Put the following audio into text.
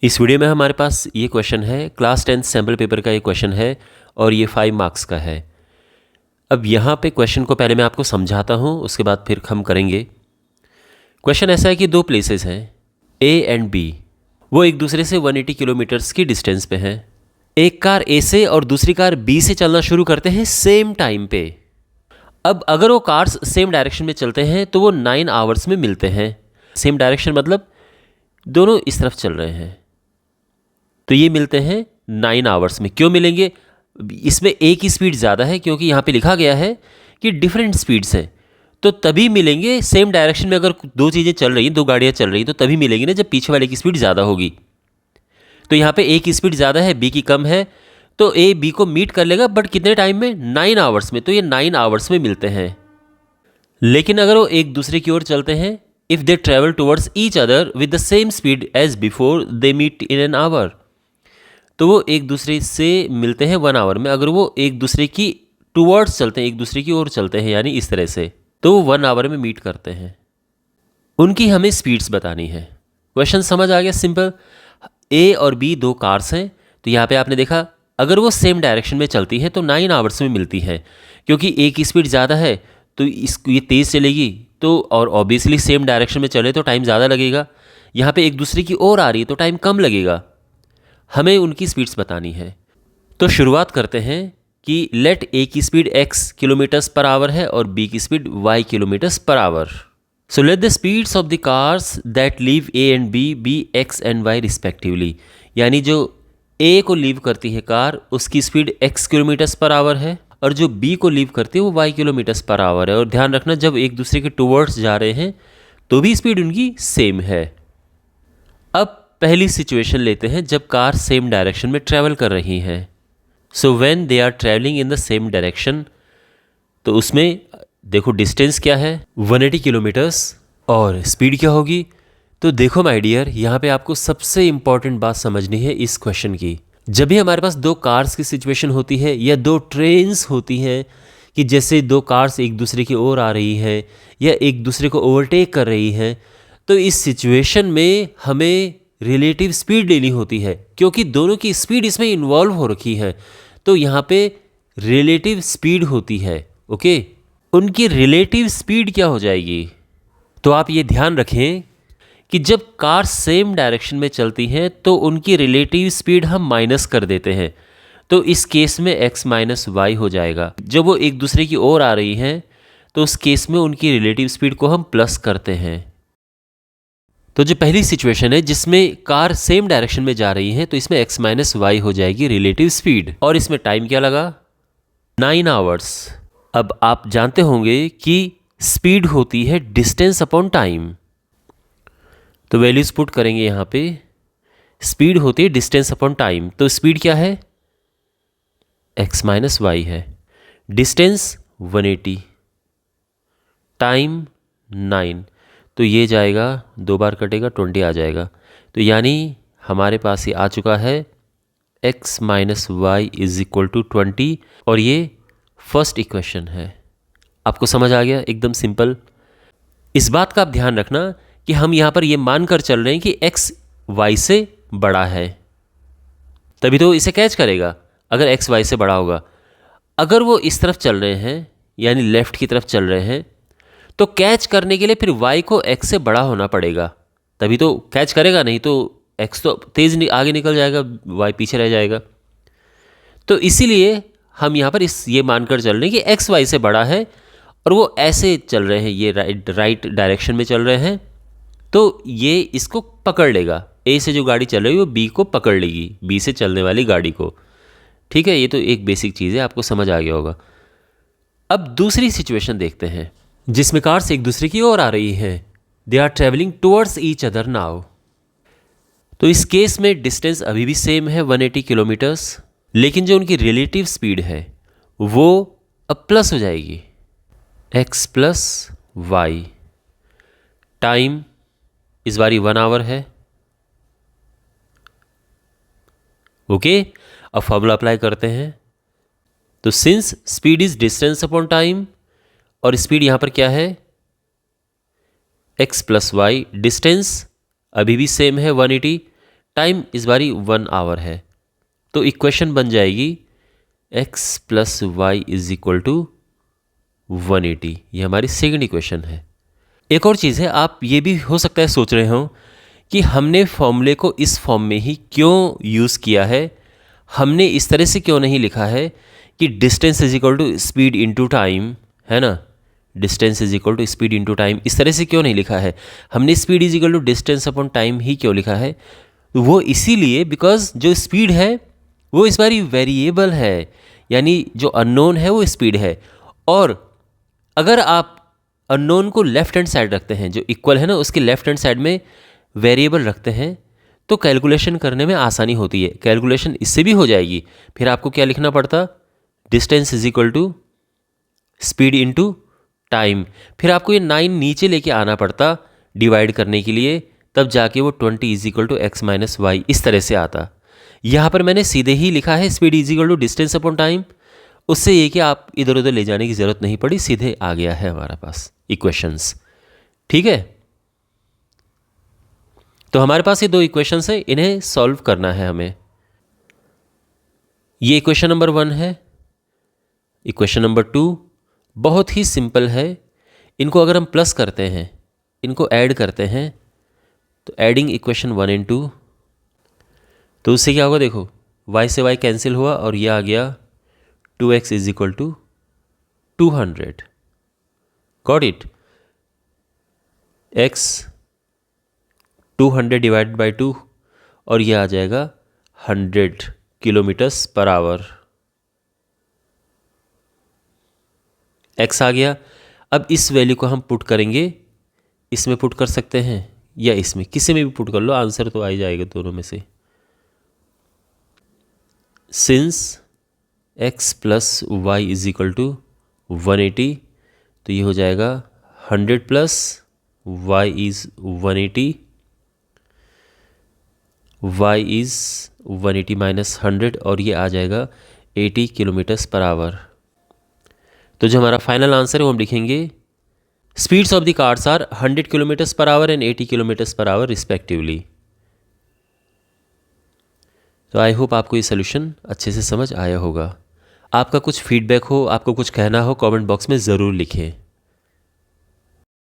इस वीडियो में हमारे पास ये क्वेश्चन है, क्लास 10 सैम्पल पेपर का ये क्वेश्चन है और ये 5 मार्क्स का है। अब यहाँ पे क्वेश्चन को पहले मैं आपको समझाता हूँ, उसके बाद फिर हम करेंगे। क्वेश्चन ऐसा है कि दो प्लेसेस हैं ए एंड बी, वो एक दूसरे से 180 किलोमीटर्स की डिस्टेंस पे हैं। एक कार ए से और दूसरी कार बी से चलना शुरू करते हैं सेम टाइम पे। अब अगर वो कार्स सेम डायरेक्शन में चलते हैं तो वो 9 आवर्स में मिलते हैं। सेम डायरेक्शन मतलब दोनों इस तरफ चल रहे हैं, तो ये मिलते हैं 9 आवर्स में। क्यों मिलेंगे? इसमें ए की स्पीड ज़्यादा है क्योंकि यहाँ पे लिखा गया है कि डिफरेंट स्पीड्स हैं, तो तभी मिलेंगे सेम डायरेक्शन में। अगर दो चीज़ें चल रही हैं, दो गाड़ियाँ चल रही हैं, तो तभी मिलेंगी ना जब पीछे वाले की स्पीड ज़्यादा होगी। तो यहाँ पे ए की स्पीड ज़्यादा है, बी की कम है, तो ए बी को मीट कर लेगा, बट कितने टाइम में? 9 आवर्स में। तो ये 9 आवर्स में मिलते हैं। लेकिन अगर वो एक दूसरे की ओर चलते हैं, if they travel towards each other with the same speed as before they meet in an hour, तो वो एक दूसरे से मिलते हैं 1 आवर में। अगर वो एक दूसरे की टुवर्ड्स चलते हैं, एक दूसरे की ओर चलते हैं, यानी इस तरह से, तो वो 1 आवर में मीट करते हैं। उनकी हमें स्पीड्स बतानी है। क्वेश्चन समझ आ गया? सिंपल। ए और बी दो कार्स हैं, तो यहाँ पे आपने देखा अगर वो सेम डायरेक्शन में चलती हैं तो 9 आवर्स में मिलती हैं। क्योंकि ए की स्पीड ज़्यादा है तो ये तेज़ चलेगी, तो और ऑब्वियसली सेम डायरेक्शन में चले तो टाइम ज़्यादा लगेगा। यहाँ पे एक दूसरे की ओर आ रही है तो टाइम कम लगेगा। हमें उनकी स्पीड्स बतानी है। तो शुरुआत करते हैं कि लेट ए की speed x kilometres per hour है और b की speed y kilometres per hour. So let the speeds of the cars that leave A and B be x and y respectively. यानी जो a को leave करती है car, उसकी speed x kilometres per hour है, और जो b को लीव करती है वो y किलोमीटर्स पर आवर है। और ध्यान रखना, जब एक दूसरे के टुवर्ड्स जा रहे हैं तो भी स्पीड उनकी सेम है। अब पहली सिचुएशन लेते हैं जब कार सेम डायरेक्शन में ट्रैवल कर रही हैं। So when they are travelling in the same direction, तो उसमें देखो डिस्टेंस क्या है, 180 किलोमीटर्स, और स्पीड क्या होगी। तो देखो माय डियर, यहाँ पे आपको सबसे इंपॉर्टेंट बात समझनी है इस क्वेश्चन की। जब भी हमारे पास दो कार्स की सिचुएशन होती है या दो ट्रेन्स होती हैं, कि जैसे दो कार्स एक दूसरे की ओर आ रही हैं या एक दूसरे को ओवरटेक कर रही हैं, तो इस सिचुएशन में हमें रिलेटिव स्पीड लेनी होती है, क्योंकि दोनों की स्पीड इसमें इन्वॉल्व हो रखी है। तो यहाँ पे रिलेटिव स्पीड होती है। ओके, उनकी रिलेटिव स्पीड क्या हो जाएगी? तो आप ये ध्यान रखें कि जब कार सेम डायरेक्शन में चलती हैं तो उनकी रिलेटिव स्पीड हम माइनस कर देते हैं। तो इस केस में x माइनस वाई हो जाएगा। जब वो एक दूसरे की ओर आ रही हैं तो उस केस में उनकी रिलेटिव स्पीड को हम प्लस करते हैं। तो जो पहली सिचुएशन है जिसमें कार सेम डायरेक्शन में जा रही है, तो इसमें x माइनस वाई हो जाएगी रिलेटिव स्पीड, और इसमें टाइम क्या लगा? 9 आवर्स। अब आप जानते होंगे कि स्पीड होती है डिस्टेंस अपॉन टाइम, तो वैल्यूज पुट करेंगे यहाँ पे। स्पीड होती है डिस्टेंस अपॉन टाइम, तो स्पीड क्या है? x माइनस वाई है। डिस्टेंस 180, टाइम 9, तो ये जाएगा, 2 बार कटेगा, 20 आ जाएगा। तो यानी हमारे पास ये आ चुका है x minus y is equal to 20, और ये फर्स्ट इक्वेशन है। आपको समझ आ गया? एकदम सिंपल। इस बात का आप ध्यान रखना कि हम यहाँ पर ये मानकर चल रहे हैं कि x y से बड़ा है, तभी तो इसे कैच करेगा अगर x y से बड़ा होगा। अगर वो इस तरफ चल रहे हैं, यानी लेफ्ट की तरफ चल रहे हैं, तो कैच करने के लिए फिर y को x से बड़ा होना पड़ेगा, तभी तो कैच करेगा। नहीं तो x तो तेज़ आगे निकल जाएगा, y पीछे रह जाएगा। तो इसीलिए हम यहाँ पर ये मानकर चल रहे हैं कि x y से बड़ा है, और वो ऐसे चल रहे हैं, ये राइट डायरेक्शन में चल रहे हैं, तो ये इसको पकड़ लेगा। ए से जो गाड़ी चल रही है वो बी को पकड़ लेगी, बी से चलने वाली गाड़ी को। ठीक है, ये तो एक बेसिक चीज़ है, आपको समझ आ गया होगा। अब दूसरी सिचुएशन देखते हैं जिसमें कार्स एक दूसरे की ओर आ रही हैं। They are travelling towards each other now. तो इस केस में डिस्टेंस अभी भी सेम है 180 किलोमीटर्स, लेकिन जो उनकी रिलेटिव स्पीड है वो अब प्लस हो जाएगी, x प्लस वाई। टाइम इस बारी 1 आवर है। ओके, अब फॉर्मूला अप्लाई करते हैं। तो since speed is distance upon time, और स्पीड यहां पर क्या है? x plus Y. डिस्टेंस अभी भी सेम है 180, टाइम इस बारी 1 आवर है। तो इक्वेशन बन जाएगी x plus y is equal to 180। ये हमारी सेकंड इक्वेशन है। एक और चीज़ है, आप ये भी हो सकता है सोच रहे हो कि हमने फॉर्मूले को इस फॉर्म में ही क्यों यूज़ किया है, हमने इस तरह से क्यों नहीं लिखा है कि distance is equal to speed into time, है ना, distance is equal to speed into time, इस तरह से क्यों नहीं लिखा है, हमने speed is equal to distance upon time ही क्यों लिखा है। वो इसीलिए बिकॉज जो स्पीड है वो इस बारी वेरिएबल है, यानी जो अननोन है वो स्पीड है। और अगर आप अननोन को लेफ्ट हैंड साइड रखते हैं, जो इक्वल है ना उसके लेफ्ट हैंड साइड में वेरिएबल रखते हैं, तो कैलकुलेशन करने में आसानी होती है। कैलकुलेशन इससे भी हो जाएगी। फिर आपको क्या लिखना पड़ता, distance is equal to speed into time. फिर आपको ये 9 नीचे लेके आना पड़ता डिवाइड करने के लिए, तब जाके वो 20 is equal to x minus y इस तरह से आता। यहाँ पर मैंने सीधे ही लिखा है speed is equal to distance upon time. उससे ये कि आप इधर उधर ले जाने की ज़रूरत नहीं पड़ी, सीधे आ गया है हमारा पास इक्वेशंस। ठीक है, तो हमारे पास ये 2 इक्वेशंस हैं, इन्हें सॉल्व करना है हमें। ये इक्वेशन नंबर 1 है। इक्वेशन नंबर 2 बहुत ही सिंपल है। इनको अगर हम प्लस करते हैं, इनको ऐड करते हैं, तो एडिंग इक्वेशन 1 एंड 2, तो उससे क्या होगा, देखो y से y कैंसिल हुआ और ये आ गया 2x is equal to 200। Got it. x 200 divided by 2 और ये आ जाएगा 100 किलोमीटर्स पर आवर। x आ गया। अब इस वैल्यू को हम पुट करेंगे, इसमें पुट कर सकते हैं या इसमें, किसी में भी पुट कर लो, आंसर तो आ ही जाएगा दोनों में से। Since x plus y is equal to 180, तो ये हो जाएगा 100 plus y is 180, y is 180 minus 100 और ये आ जाएगा 80 किलोमीटर्स पर आवर। तो जो हमारा फाइनल आंसर है वो हम लिखेंगे speeds of the cars are 100 kilometres per hour and 80 kilometres per hour respectively. तो आई होप आपको ये सोल्यूशन अच्छे से समझ आया होगा। आपका कुछ फीडबैक हो, आपको कुछ कहना हो, कमेंट बॉक्स में ज़रूर लिखें।